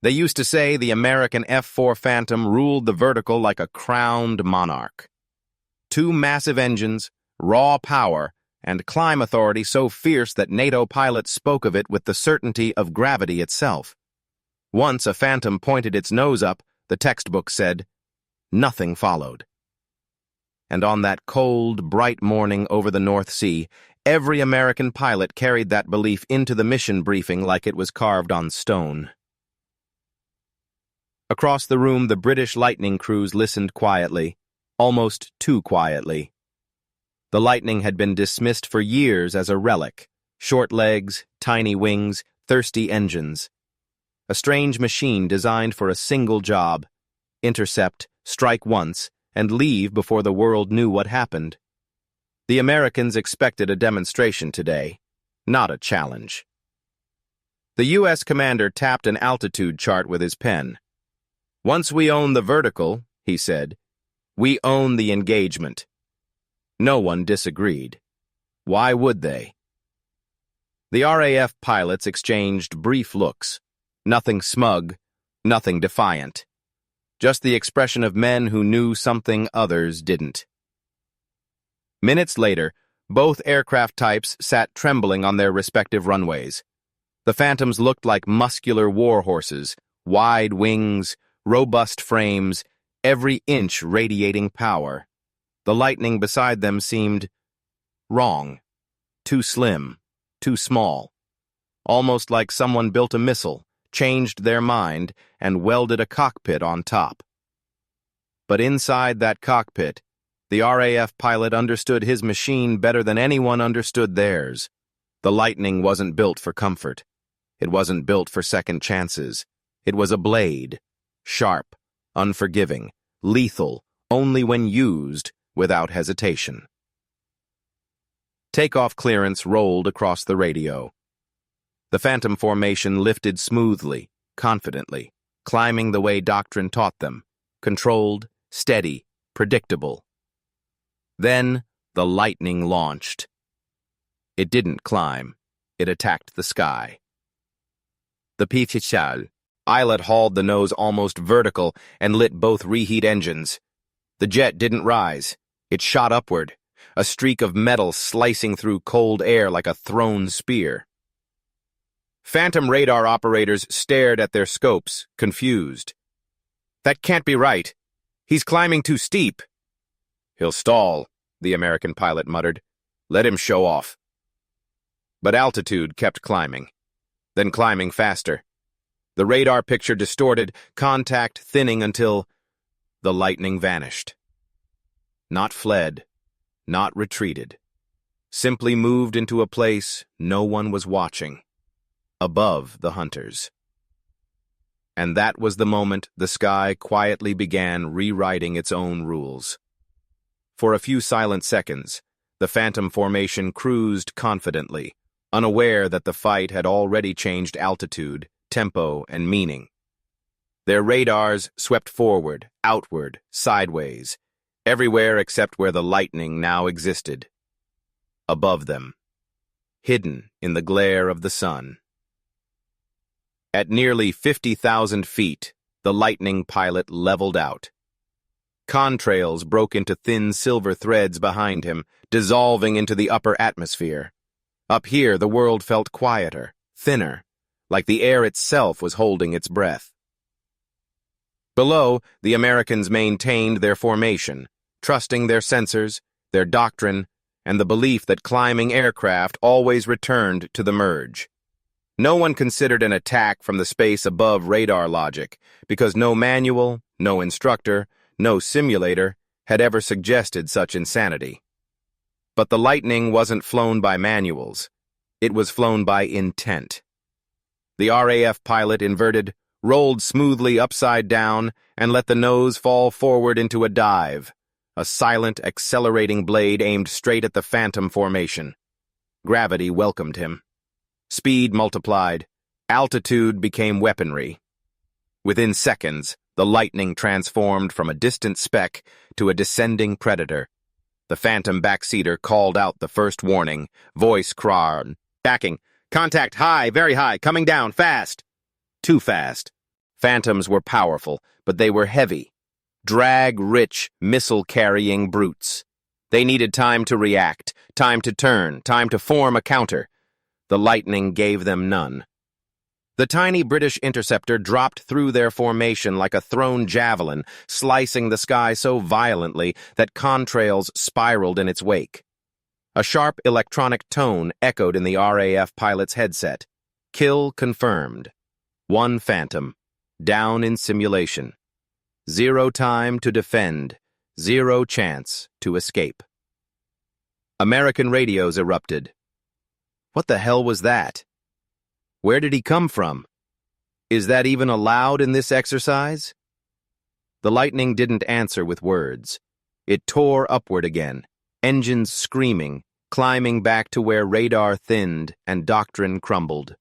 They used to say the American F-4 Phantom ruled the vertical like a crowned monarch. 2 massive engines, raw power, and climb authority so fierce that NATO pilots spoke of it with the certainty of gravity itself. Once a Phantom pointed its nose up, the textbook said, nothing followed. And on that cold, bright morning over the North Sea, every American pilot carried that belief into the mission briefing like it was carved on stone. Across the room, the British Lightning crews listened quietly, almost too quietly. The Lightning had been dismissed for years as a relic, short legs, tiny wings, thirsty engines. A strange machine designed for a single job: intercept, strike once, and leave before the world knew what happened. The Americans expected a demonstration today, not a challenge. The U.S. commander tapped an altitude chart with his pen. "Once we own the vertical," he said, "we own the engagement." No one disagreed. Why would they? The RAF pilots exchanged brief looks. Nothing smug, nothing defiant. Just the expression of men who knew something others didn't. Minutes later, both aircraft types sat trembling on their respective runways. The Phantoms looked like muscular war horses, wide wings, robust frames, every inch radiating power. The Lightning beside them seemed wrong, too slim, too small, almost like someone built a missile, changed their mind, and welded a cockpit on top. But inside that cockpit, the RAF pilot understood his machine better than anyone understood theirs. The Lightning wasn't built for comfort. It wasn't built for second chances. It was a blade, sharp, unforgiving, lethal, only when used, without hesitation. Takeoff clearance rolled across the radio. The Phantom formation lifted smoothly, confidently, climbing the way doctrine taught them, controlled, steady, predictable. Then the Lightning launched. It didn't climb. It attacked the sky. The Misjudged Islet hauled the nose almost vertical and lit both reheat engines. The jet didn't rise. It shot upward, a streak of metal slicing through cold air like a thrown spear. Phantom radar operators stared at their scopes, confused. "That can't be right. He's climbing too steep." "He'll stall," the American pilot muttered. "Let him show off." But altitude kept climbing, then climbing faster. The radar picture distorted, contact thinning until the Lightning vanished. Not fled, not retreated. Simply moved into a place no one was watching, above the hunters. And that was the moment the sky quietly began rewriting its own rules. For a few silent seconds, the Phantom formation cruised confidently, unaware that the fight had already changed altitude, tempo, and meaning. Their radars swept forward, outward, sideways, everywhere except where the Lightning now existed. Above them, hidden in the glare of the sun. At nearly 50,000 feet, the Lightning pilot leveled out. Contrails broke into thin silver threads behind him, dissolving into the upper atmosphere. Up here, the world felt quieter, thinner, like the air itself was holding its breath. Below, the Americans maintained their formation, trusting their sensors, their doctrine, and the belief that climbing aircraft always returned to the merge. No one considered an attack from the space above radar logic, because no manual, no instructor, no simulator had ever suggested such insanity. But the Lightning wasn't flown by manuals. It was flown by intent. The RAF pilot inverted, rolled smoothly upside down, and let the nose fall forward into a dive, a silent, accelerating blade aimed straight at the Phantom formation. Gravity welcomed him. Speed multiplied. Altitude became weaponry. Within seconds, the Lightning transformed from a distant speck to a descending predator. The Phantom backseater called out the first warning, voice crowed, "Backing! Contact high, very high, coming down, fast!" Too fast. Phantoms were powerful, but they were heavy. Drag-rich, missile-carrying brutes. They needed time to react, time to turn, time to form a counter. The lightning gave them none. The tiny British interceptor dropped through their formation like a thrown javelin, slicing the sky so violently that contrails spiraled in its wake. A sharp electronic tone echoed in the RAF pilot's headset. Kill confirmed. 1 Phantom. Down in simulation. 0 time to defend. 0 chance to escape. American radios erupted. What the hell was that? Where did he come from? Is that even allowed in this exercise? The lightning didn't answer with words. It tore upward again, engines screaming, climbing back to where radar thinned and doctrine crumbled.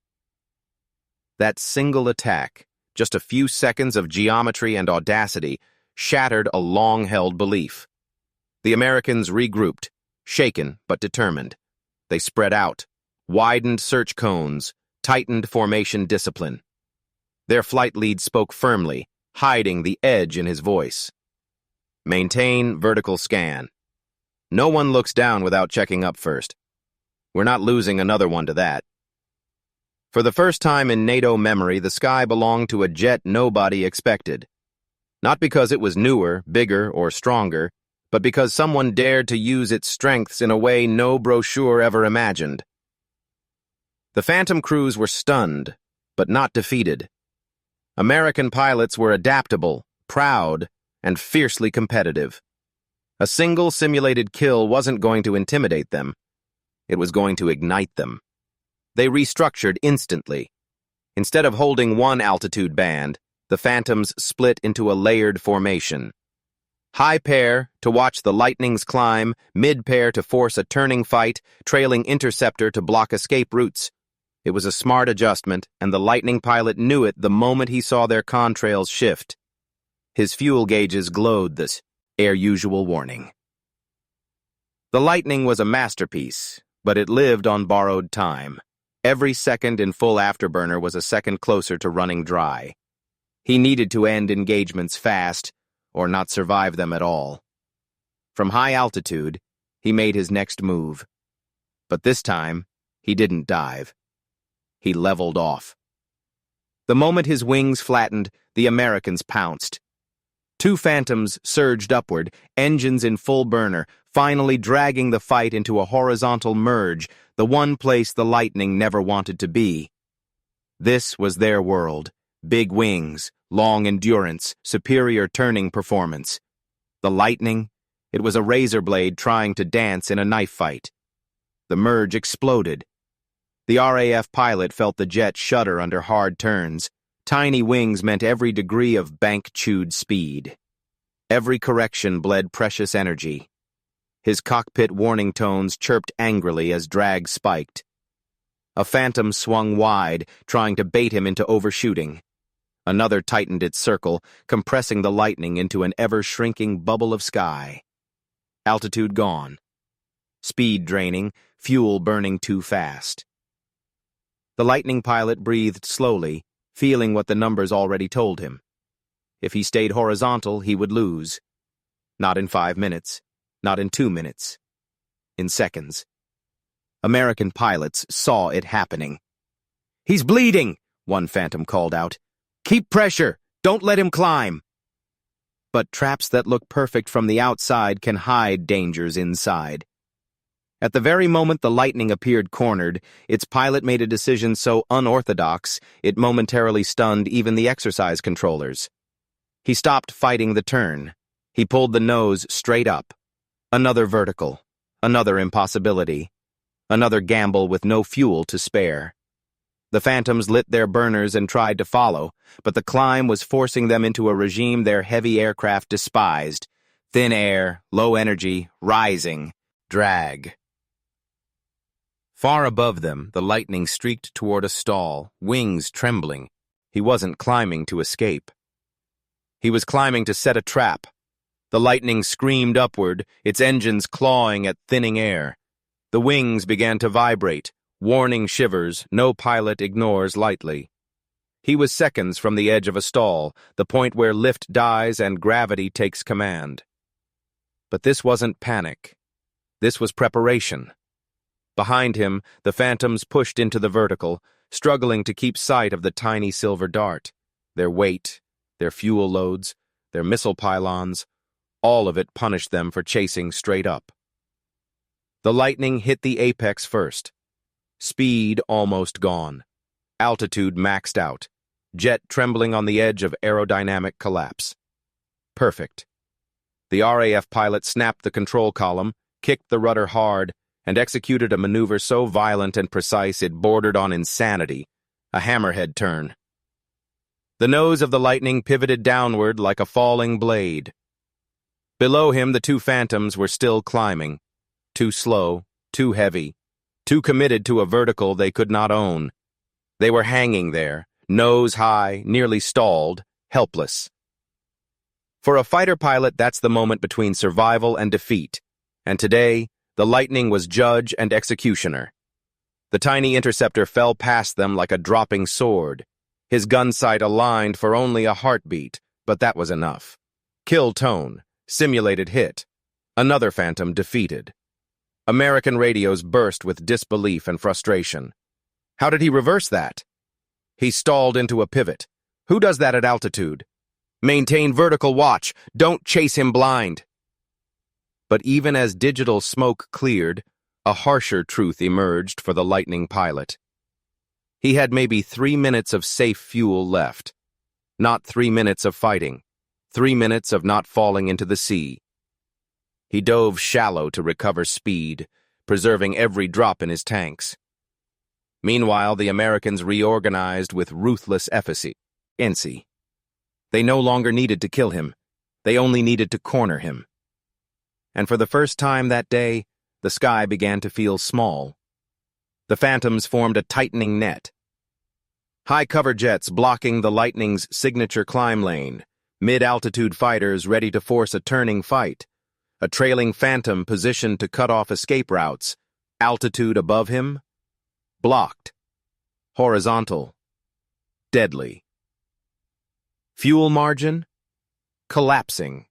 That single attack, just a few seconds of geometry and audacity, shattered a long-held belief. The Americans regrouped, shaken but determined. They spread out, widened search cones, tightened formation discipline. Their flight lead spoke firmly, hiding the edge in his voice. Maintain vertical scan. No one looks down without checking up first. We're not losing another one to that. For the first time in NATO memory, the sky belonged to a jet nobody expected. Not because it was newer, bigger, or stronger, but because someone dared to use its strengths in a way no brochure ever imagined. The Phantom crews were stunned, but not defeated. American pilots were adaptable, proud, and fiercely competitive. A single simulated kill wasn't going to intimidate them. It was going to ignite them. They restructured instantly. Instead of holding one altitude band, the Phantoms split into a layered formation. High pair to watch the lightnings climb, mid pair to force a turning fight, trailing interceptor to block escape routes. It was a smart adjustment, and the lightning pilot knew it the moment he saw their contrails shift. His fuel gauges glowed this usual warning. The lightning was a masterpiece, but it lived on borrowed time. Every second in full afterburner was a second closer to running dry. He needed to end engagements fast, or not survive them at all. From high altitude, he made his next move. But this time, he didn't dive. He leveled off. The moment his wings flattened, the Americans pounced. 2 Phantoms surged upward, engines in full burner, finally dragging the fight into a horizontal merge, the one place the lightning never wanted to be. This was their world. Big wings, long endurance, superior turning performance. The lightning, it was a razor blade trying to dance in a knife fight. The merge exploded. The RAF pilot felt the jet shudder under hard turns. Tiny wings meant every degree of bank-chewed speed. Every correction bled precious energy. His cockpit warning tones chirped angrily as drag spiked. A Phantom swung wide, trying to bait him into overshooting. Another tightened its circle, compressing the lightning into an ever-shrinking bubble of sky. Altitude gone. Speed draining, fuel burning too fast. The lightning pilot breathed slowly, feeling what the numbers already told him. If he stayed horizontal, he would lose. Not in 5 minutes, not in 2 minutes. In seconds. American pilots saw it happening. "He's bleeding," one Phantom called out. "Keep pressure! Don't let him climb!" But traps that look perfect from the outside can hide dangers inside. At the very moment the lightning appeared cornered, its pilot made a decision so unorthodox it momentarily stunned even the exercise controllers. He stopped fighting the turn. He pulled the nose straight up. Another vertical. Another impossibility. Another gamble with no fuel to spare. The Phantoms lit their burners and tried to follow, but the climb was forcing them into a regime their heavy aircraft despised. Thin air, low energy, rising, drag. Far above them, the lightning streaked toward a stall, wings trembling. He wasn't climbing to escape. He was climbing to set a trap. The lightning screamed upward, its engines clawing at thinning air. The wings began to vibrate, warning shivers no pilot ignores lightly. He was seconds from the edge of a stall, the point where lift dies and gravity takes command. But this wasn't panic. This was preparation. Behind him, the Phantoms pushed into the vertical, struggling to keep sight of the tiny silver dart. Their weight, their fuel loads, their missile pylons, all of it punished them for chasing straight up. The Lightning hit the apex first. Speed almost gone. Altitude maxed out. Jet trembling on the edge of aerodynamic collapse. Perfect. The RAF pilot snapped the control column, kicked the rudder hard, and executed a maneuver so violent and precise it bordered on insanity, a hammerhead turn. The nose of the Lightning pivoted downward like a falling blade. Below him, the two Phantoms were still climbing, too slow, too heavy, too committed to a vertical they could not own. They were hanging there, nose high, nearly stalled, helpless. For a fighter pilot, that's the moment between survival and defeat, and today, the Lightning was judge and executioner. The tiny interceptor fell past them like a dropping sword, his gun sight aligned for only a heartbeat, but that was enough. Kill tone, simulated hit. Another Phantom defeated. American radios burst with disbelief and frustration. How did he reverse that? He stalled into a pivot. Who does that at altitude? Maintain vertical watch. Don't chase him blind. But even as digital smoke cleared, a harsher truth emerged for the Lightning pilot. He had maybe 3 minutes of safe fuel left. Not 3 minutes of fighting. 3 minutes of not falling into the sea. He dove shallow to recover speed, preserving every drop in his tanks. Meanwhile, the Americans reorganized with ruthless efficiency. They no longer needed to kill him. They only needed to corner him. And for the first time that day, the sky began to feel small. The Phantoms formed a tightening net. High-cover jets blocking the Lightning's signature climb lane, mid-altitude fighters ready to force a turning fight, a trailing Phantom positioned to cut off escape routes, altitude above him, blocked, horizontal, deadly. Fuel margin, collapsing.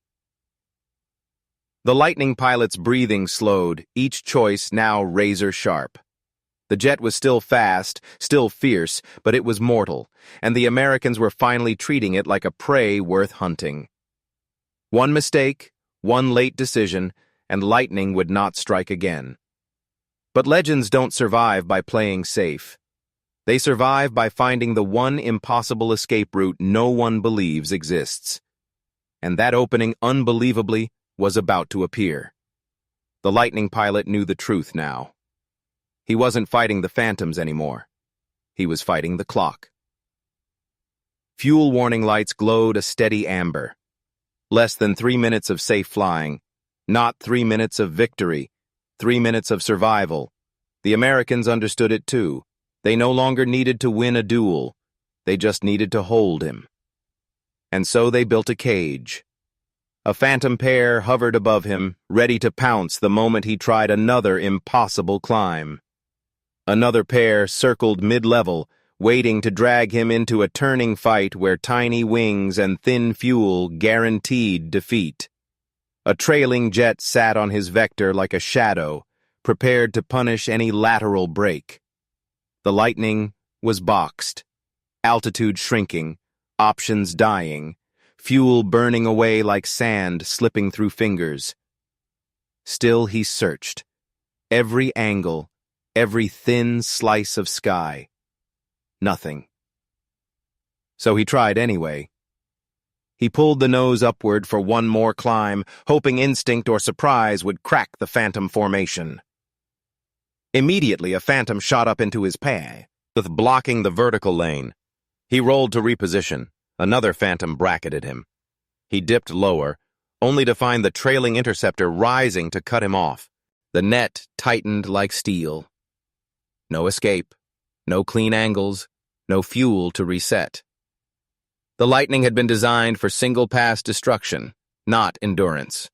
The Lightning pilot's breathing slowed, each choice now razor-sharp. The jet was still fast, still fierce, but it was mortal, and the Americans were finally treating it like a prey worth hunting. One mistake, one late decision, and Lightning would not strike again. But legends don't survive by playing safe. They survive by finding the one impossible escape route no one believes exists. And that opening, unbelievably, was about to appear. The Lightning pilot knew the truth now. He wasn't fighting the Phantoms anymore. He was fighting the clock. Fuel warning lights glowed a steady amber. Less than 3 minutes of safe flying. Not 3 minutes of victory. 3 minutes of survival. The Americans understood it too. They no longer needed to win a duel. They just needed to hold him. And so they built a cage. A Phantom pair hovered above him, ready to pounce the moment he tried another impossible climb. Another pair circled mid-level, waiting to drag him into a turning fight where tiny wings and thin fuel guaranteed defeat. A trailing jet sat on his vector like a shadow, prepared to punish any lateral break. The Lightning was boxed, altitude shrinking, options dying, fuel burning away like sand slipping through fingers. Still he searched. Every angle, every thin slice of sky. Nothing. So he tried anyway. He pulled the nose upward for one more climb, hoping instinct or surprise would crack the Phantom formation. Immediately, a Phantom shot up into his path, blocking the vertical lane. He rolled to reposition. Another Phantom bracketed him. He dipped lower, only to find the trailing interceptor rising to cut him off. The net tightened like steel. No escape, no clean angles, no fuel to reset. The Lightning had been designed for single-pass destruction, not endurance.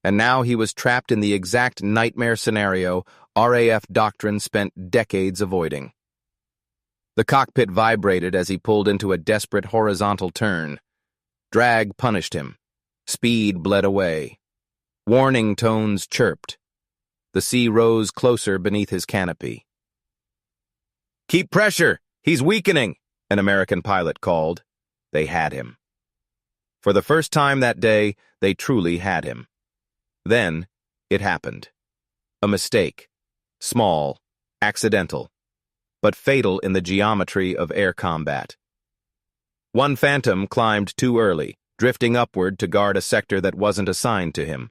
And now he was trapped in the exact nightmare scenario RAF doctrine spent decades avoiding. The cockpit vibrated as he pulled into a desperate horizontal turn. Drag punished him. Speed bled away. Warning tones chirped. The sea rose closer beneath his canopy. "Keep pressure! He's weakening!" an American pilot called. They had him. For the first time that day, they truly had him. Then, it happened. A mistake. Small, accidental, but fatal in the geometry of air combat. One Phantom climbed too early, drifting upward to guard a sector that wasn't assigned to him.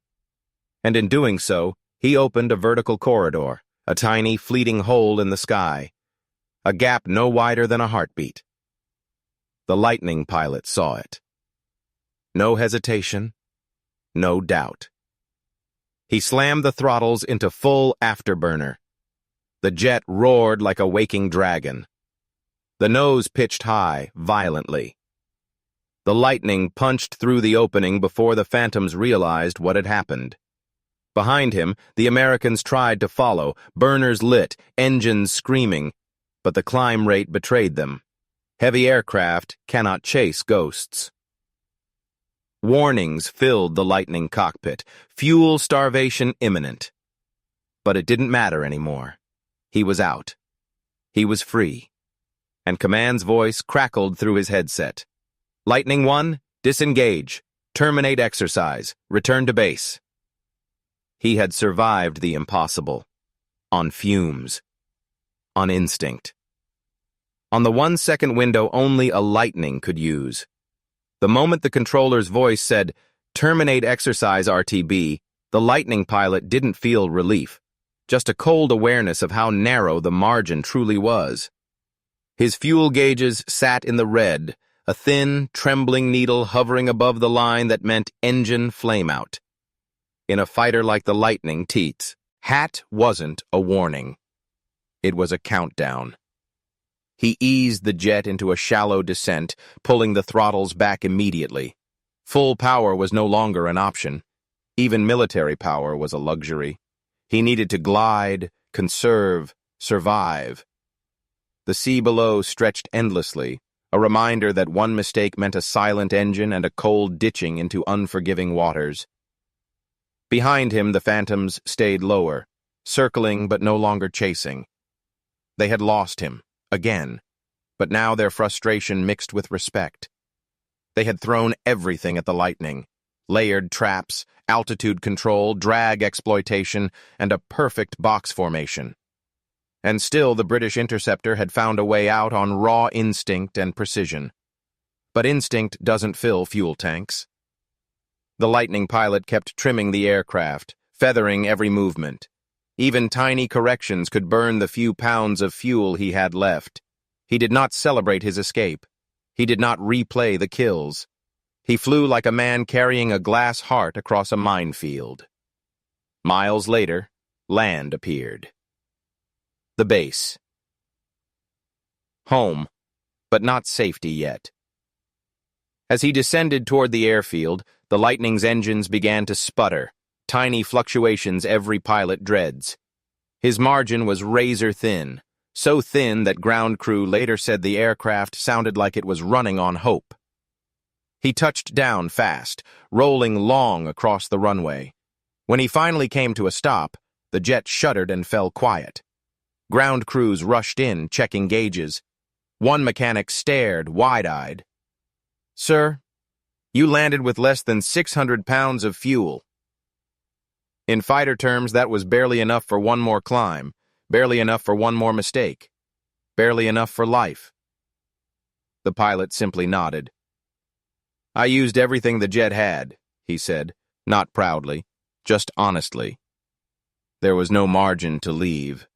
And in doing so, he opened a vertical corridor, a tiny, fleeting hole in the sky, a gap no wider than a heartbeat. The Lightning pilot saw it. No hesitation, no doubt. He slammed the throttles into full afterburner. The jet roared like a waking dragon. The nose pitched high, violently. The Lightning punched through the opening before the Phantoms realized what had happened. Behind him, the Americans tried to follow, burners lit, engines screaming, but the climb rate betrayed them. Heavy aircraft cannot chase ghosts. Warnings filled the Lightning cockpit, fuel starvation imminent. But it didn't matter anymore. He was out. He was free. And Command's voice crackled through his headset. "Lightning 1, disengage. Terminate exercise. Return to base." He had survived the impossible. On fumes. On instinct. On the 1-second window only a Lightning could use. The moment the controller's voice said, "Terminate exercise, RTB," the Lightning pilot didn't feel relief, just a cold awareness of how narrow the margin truly was. His fuel gauges sat in the red, a thin, trembling needle hovering above the line that meant engine flameout. In a fighter like the Lightning, Teats, hat wasn't a warning. It was a countdown. He eased the jet into a shallow descent, pulling the throttles back immediately. Full power was no longer an option. Even military power was a luxury. He needed to glide, conserve, survive. The sea below stretched endlessly, a reminder that one mistake meant a silent engine and a cold ditching into unforgiving waters. Behind him, the Phantoms stayed lower, circling but no longer chasing. They had lost him. Again, but now their frustration mixed with respect. They had thrown everything at the Lightning, layered traps, altitude control, drag exploitation, and a perfect box formation. And still the British interceptor had found a way out on raw instinct and precision. But instinct doesn't fill fuel tanks. The Lightning pilot kept trimming the aircraft, feathering every movement. Even tiny corrections could burn the few pounds of fuel he had left. He did not celebrate his escape. He did not replay the kills. He flew like a man carrying a glass heart across a minefield. Miles later, land appeared. The base. Home, but not safety yet. As he descended toward the airfield, the Lightning's engines began to sputter. Tiny fluctuations every pilot dreads. His margin was razor thin, so thin that ground crew later said the aircraft sounded like it was running on hope. He touched down fast, rolling long across the runway. When he finally came to a stop, the jet shuddered and fell quiet. Ground crews rushed in, checking gauges. One mechanic stared, wide-eyed. "Sir, you landed with less than 600 pounds of fuel." In fighter terms, that was barely enough for one more climb, barely enough for one more mistake, barely enough for life. The pilot simply nodded. "I used everything the jet had," he said, not proudly, just honestly. There was no margin to leave.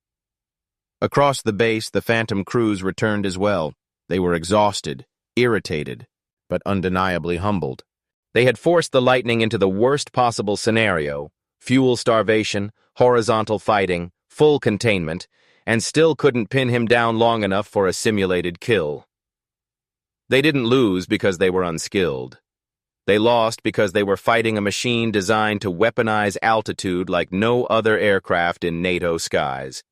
Across the base, the Phantom crews returned as well. They were exhausted, irritated, but undeniably humbled. They had forced the Lightning into the worst possible scenario, fuel starvation, horizontal fighting, full containment, and still couldn't pin him down long enough for a simulated kill. They didn't lose because they were unskilled. They lost because they were fighting a machine designed to weaponize altitude like no other aircraft in NATO skies.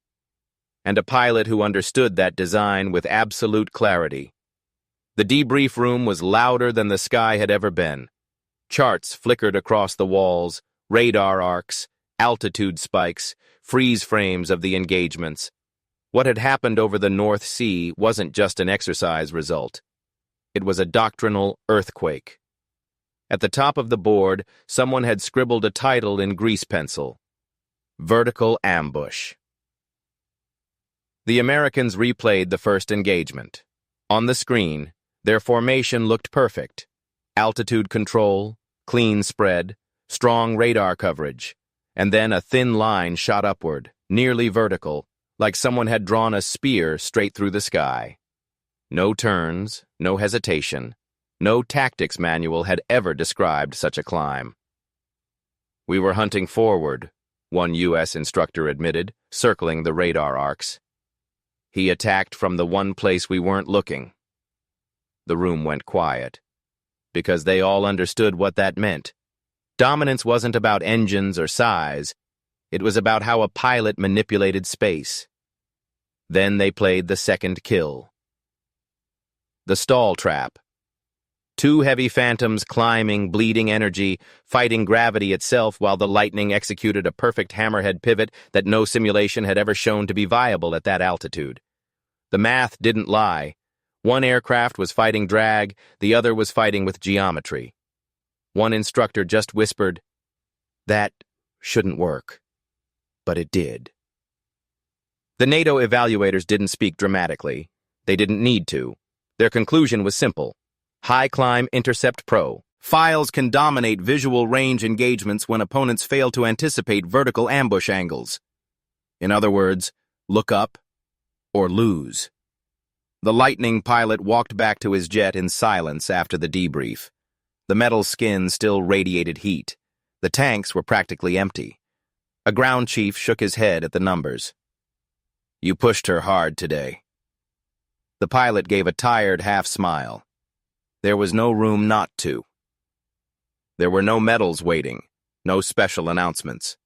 and a pilot who understood that design with absolute clarity. The debrief room was louder than the sky had ever been. Charts flickered across the walls, radar arcs, altitude spikes, freeze frames of the engagements. What had happened over the North Sea wasn't just an exercise result. It was a doctrinal earthquake. At the top of the board, someone had scribbled a title in grease pencil: Vertical Ambush. The Americans replayed the first engagement. On the screen, their formation looked perfect. Altitude control, clean spread, strong radar coverage, and then a thin line shot upward, nearly vertical, like someone had drawn a spear straight through the sky. No turns, no hesitation. No tactics manual had ever described such a climb. "We were hunting forward," one U.S. instructor admitted, circling the radar arcs. "He attacked from the one place we weren't looking." The room went quiet, because they all understood what that meant. Dominance wasn't about engines or size. It was about how a pilot manipulated space. Then they played the second kill. The stall trap. Two heavy phantoms climbing, bleeding energy, fighting gravity itself while the Lightning executed a perfect hammerhead pivot that no simulation had ever shown to be viable at that altitude. The math didn't lie. One aircraft was fighting drag, the other was fighting with geometry. One instructor just whispered, "That shouldn't work." But it did. The NATO evaluators didn't speak dramatically. They didn't need to. Their conclusion was simple. High Climb Intercept Pro. Files can dominate visual range engagements when opponents fail to anticipate vertical ambush angles. In other words, look up or lose. The Lightning pilot walked back to his jet in silence after the debrief. The metal skin still radiated heat. The tanks were practically empty. A ground chief shook his head at the numbers. "You pushed her hard today." The pilot gave a tired half-smile. There was no room not to. There were no medals waiting, no special announcements.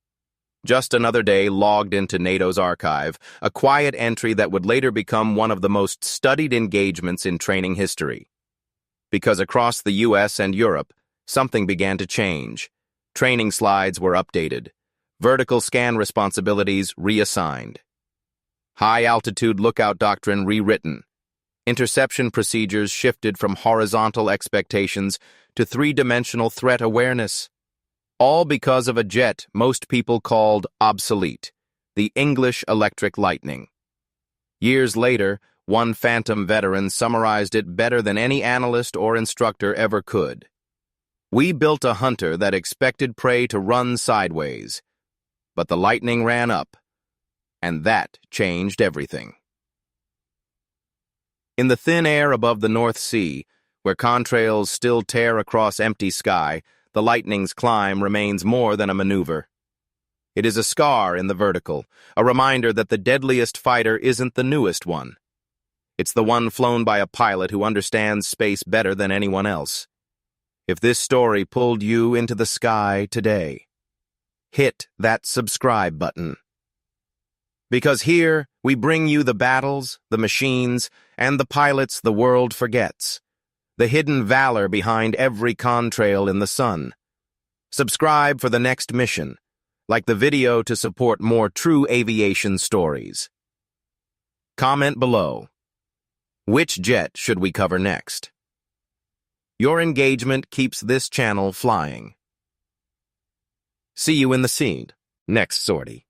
Just another day logged into NATO's archive, a quiet entry that would later become one of the most studied engagements in training history. Because across the US and Europe, something began to change. Training slides were updated. Vertical scan responsibilities reassigned. High-altitude lookout doctrine rewritten. Interception procedures shifted from horizontal expectations to three-dimensional threat awareness. All because of a jet most people called obsolete, the English Electric Lightning. Years later, one Phantom veteran summarized it better than any analyst or instructor ever could. "We built a hunter that expected prey to run sideways, but the Lightning ran up, and that changed everything." In the thin air above the North Sea, where contrails still tear across empty sky, the Lightning's climb remains more than a maneuver. It is a scar in the vertical, a reminder that the deadliest fighter isn't the newest one. It's the one flown by a pilot who understands space better than anyone else. If this story pulled you into the sky today, hit that subscribe button. Because here, we bring you the battles, the machines, and the pilots the world forgets. The hidden valor behind every contrail in the sun. Subscribe for the next mission, like the video to support more true aviation stories. Comment below. Which jet should we cover next? Your engagement keeps this channel flying. See you in the seed. Next sortie.